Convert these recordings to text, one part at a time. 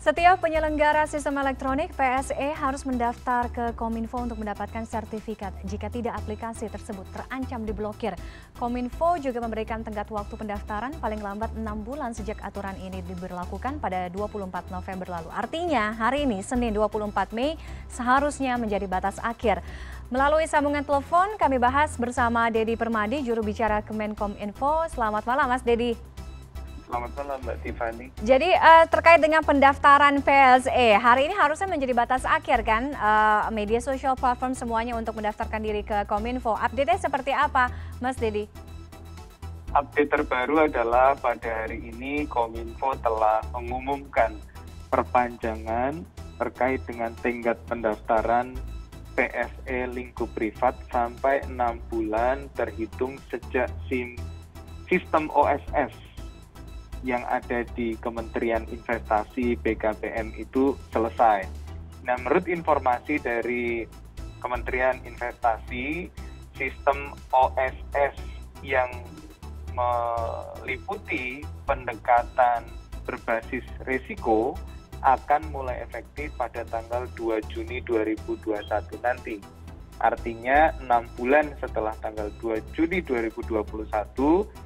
Setiap penyelenggara sistem elektronik (PSE) harus mendaftar ke Kominfo untuk mendapatkan sertifikat. Jika tidak, aplikasi tersebut terancam diblokir. Kominfo juga memberikan tenggat waktu pendaftaran paling lambat 6 bulan sejak aturan ini diberlakukan pada 24 November lalu. Artinya, hari ini, Senin 24 Mei, seharusnya menjadi batas akhir. Melalui sambungan telepon, kami bahas bersama Dedi Permadi, juru bicara Kemenkominfo. Selamat malam, Mas Dedi. Selamat malam, Mbak Tiffany. Jadi terkait dengan pendaftaran PSE, hari ini harusnya menjadi batas akhir kan, media sosial platform semuanya untuk mendaftarkan diri ke Kominfo. Update-nya seperti apa, Mas Dedi? Update terbaru adalah pada hari ini Kominfo telah mengumumkan perpanjangan terkait dengan tenggat pendaftaran PSE lingkup privat sampai 6 bulan terhitung sejak sistem OSS yang ada di Kementerian Investasi BKPM itu selesai. Nah, menurut informasi dari Kementerian Investasi, sistem OSS yang meliputi pendekatan berbasis risiko akan mulai efektif pada tanggal 2 Juni 2021 nanti. Artinya 6 bulan setelah tanggal 2 Juni 2021,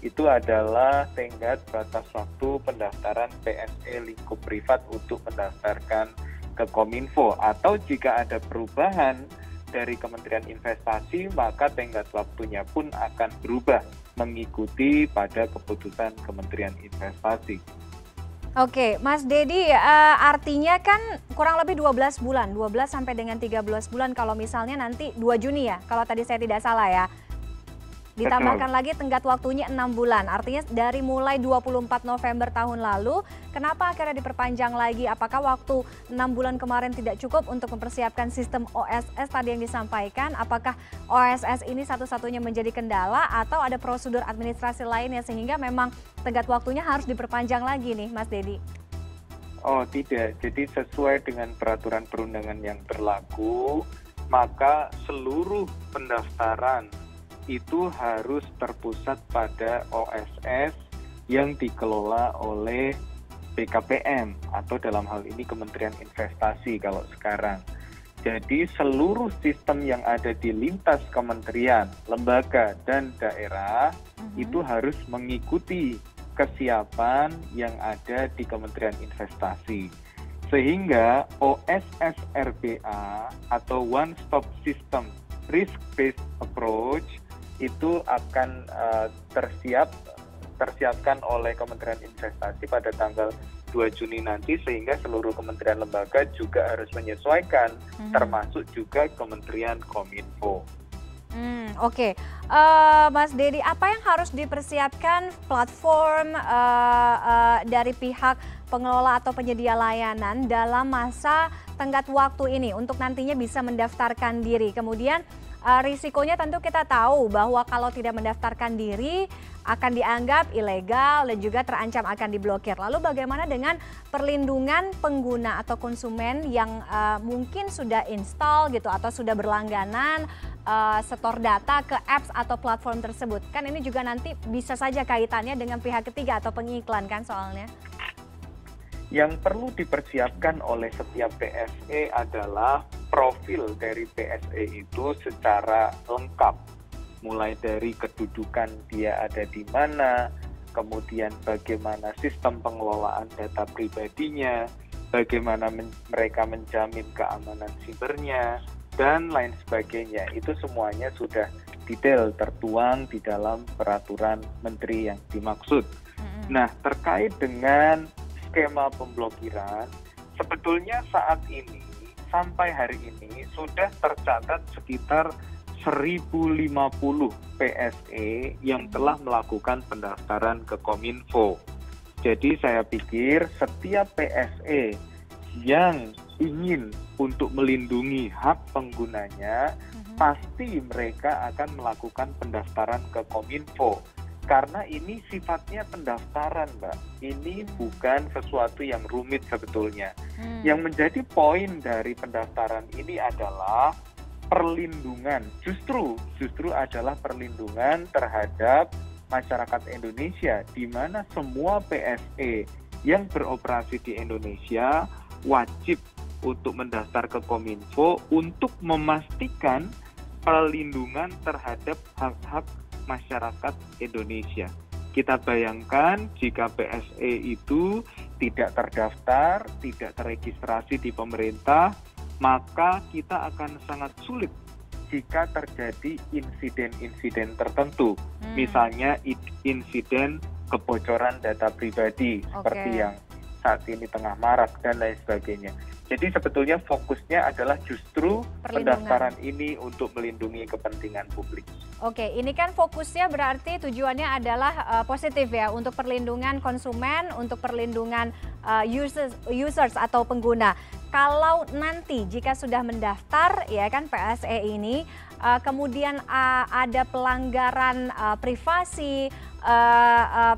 itu adalah tenggat batas waktu pendaftaran PSE lingkup privat untuk mendaftarkan ke Kominfo. Atau jika ada perubahan dari Kementerian Investasi, maka tenggat waktunya pun akan berubah mengikuti pada keputusan Kementerian Investasi. Oke, Mas Dedi, artinya kan kurang lebih 12 bulan, 12 sampai dengan 13 bulan kalau misalnya nanti 2 Juni ya, kalau tadi saya tidak salah ya. Ditambahkan lagi tenggat waktunya 6 bulan, artinya dari mulai 24 November tahun lalu, kenapa akhirnya diperpanjang lagi? Apakah waktu 6 bulan kemarin tidak cukup untuk mempersiapkan sistem OSS tadi yang disampaikan? Apakah OSS ini satu-satunya menjadi kendala atau ada prosedur administrasi lainnya sehingga memang tenggat waktunya harus diperpanjang lagi nih, Mas Dedi? Oh tidak, jadi sesuai dengan peraturan perundangan yang berlaku, maka seluruh pendaftaran itu harus terpusat pada OSS yang dikelola oleh BKPM atau dalam hal ini Kementerian Investasi kalau sekarang. Jadi seluruh sistem yang ada di lintas kementerian, lembaga, dan daerah itu harus mengikuti kesiapan yang ada di Kementerian Investasi. Sehingga OSS RBA atau One Stop System Risk-Based Approach itu akan tersiapkan oleh Kementerian Investasi pada tanggal 2 Juni nanti, sehingga seluruh kementerian lembaga juga harus menyesuaikan, termasuk juga Kementerian Kominfo. Oke. Mas Dedi, apa yang harus dipersiapkan platform dari pihak pengelola atau penyedia layanan dalam masa tenggat waktu ini untuk nantinya bisa mendaftarkan diri? Kemudian risikonya tentu kita tahu bahwa kalau tidak mendaftarkan diri akan dianggap ilegal dan juga terancam akan diblokir. Lalu bagaimana dengan perlindungan pengguna atau konsumen yang mungkin sudah install gitu atau sudah berlangganan setor data ke apps atau platform tersebut? Kan ini juga nanti bisa saja kaitannya dengan pihak ketiga atau pengiklan kan soalnya. Yang perlu dipersiapkan oleh setiap PSE adalah profil dari PSE itu secara lengkap. Mulai dari kedudukan dia ada di mana, kemudian bagaimana sistem pengelolaan data pribadinya, bagaimana mereka menjamin keamanan sibernya, dan lain sebagainya. Itu semuanya sudah detail tertuang di dalam peraturan menteri yang dimaksud. Nah, terkait dengan skema pemblokiran, sebetulnya saat ini, sampai hari ini, sudah tercatat sekitar 1.050 PSE yang telah melakukan pendaftaran ke Kominfo. Jadi saya pikir setiap PSE yang ingin untuk melindungi hak penggunanya, pasti mereka akan melakukan pendaftaran ke Kominfo. Karena ini sifatnya pendaftaran, Mbak. Ini bukan sesuatu yang rumit sebetulnya. Yang menjadi poin dari pendaftaran ini adalah perlindungan. Justru adalah perlindungan terhadap masyarakat Indonesia, di mana semua PSE yang beroperasi di Indonesia wajib untuk mendaftar ke Kominfo untuk memastikan perlindungan terhadap hak-hak masyarakat Indonesia. Kita bayangkan jika PSE itu tidak terdaftar, tidak terregistrasi di pemerintah, maka kita akan sangat sulit jika terjadi insiden-insiden tertentu. Misalnya insiden kebocoran data pribadi seperti yang saat ini tengah marak dan lain sebagainya. Jadi sebetulnya fokusnya adalah justru pendaftaran ini untuk melindungi kepentingan publik. Oke, ini kan fokusnya berarti tujuannya adalah positif ya, untuk perlindungan konsumen, untuk perlindungan users atau pengguna. Kalau nanti jika sudah mendaftar ya kan PSE ini, kemudian ada pelanggaran privasi,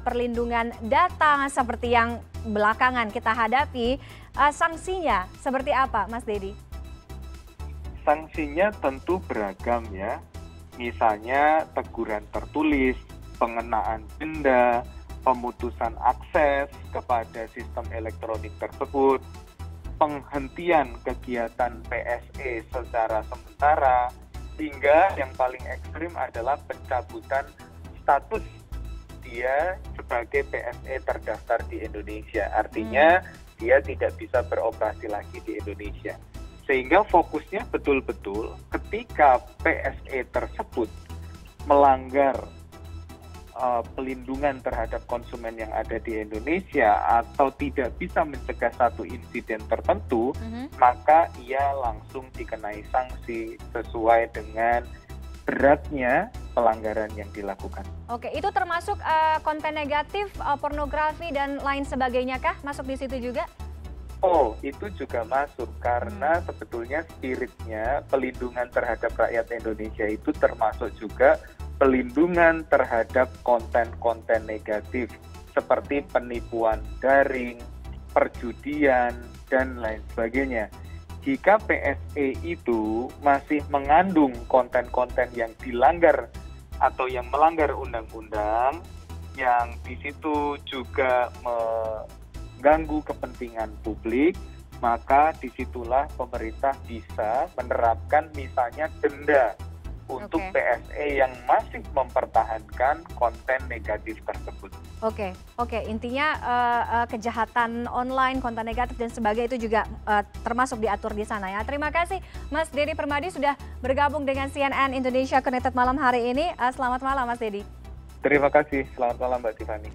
perlindungan data seperti yang belakangan kita hadapi, sanksinya seperti apa, Mas Dedi? Sanksinya tentu beragam ya, misalnya teguran tertulis, pengenaan denda, pemutusan akses kepada sistem elektronik tersebut, penghentian kegiatan PSE secara sementara, hingga yang paling ekstrim adalah pencabutan status dia sebagai PSE terdaftar di Indonesia. Artinya dia tidak bisa beroperasi lagi di Indonesia. Sehingga fokusnya betul-betul ketika PSE tersebut melanggar pelindungan terhadap konsumen yang ada di Indonesia atau tidak bisa mencegah satu insiden tertentu, maka ia langsung dikenai sanksi sesuai dengan beratnya pelanggaran yang dilakukan. Oke, itu termasuk konten negatif, pornografi dan lain sebagainya kah? Masuk di situ juga? Oh, itu juga masuk karena sebetulnya spiritnya pelindungan terhadap rakyat Indonesia itu termasuk juga pelindungan terhadap konten-konten negatif seperti penipuan daring, perjudian, dan lain sebagainya. Jika PSE itu masih mengandung konten-konten yang dilanggar atau yang melanggar undang-undang, yang di situ juga mengganggu kepentingan publik, maka disitulah pemerintah bisa menerapkan misalnya denda untuk PSE yang masih mempertahankan konten negatif tersebut. Oke, intinya kejahatan online, konten negatif dan sebagainya itu juga termasuk diatur di sana ya. Terima kasih Mas Dedi Permadi sudah bergabung dengan CNN Indonesia Connected malam hari ini. Selamat malam Mas Dedi. Terima kasih, selamat malam Mbak Tiffany.